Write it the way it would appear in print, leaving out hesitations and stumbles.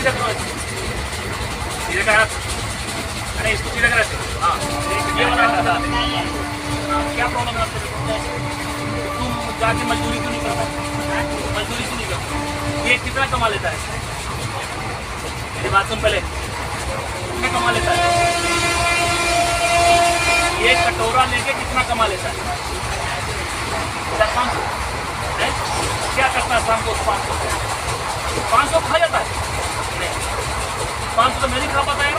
सीधा करो, सीधे करा, अरे इसको सीधा करा, हाँ ये वाला क्या प्रॉब्लम है आपको? तुम जाके मजदूरी क्यों नहीं करता? मजदूरी क्यों नहीं करता? ये कितना कमा लेता है? मेरी बात सुन पहले, कितना कमा लेता है? ये कटोरा लेके कितना कमा लेता है? 500। क्या करता है शाम को? 500 खा जाता है? 500 तो मैं नहीं खा पाता है।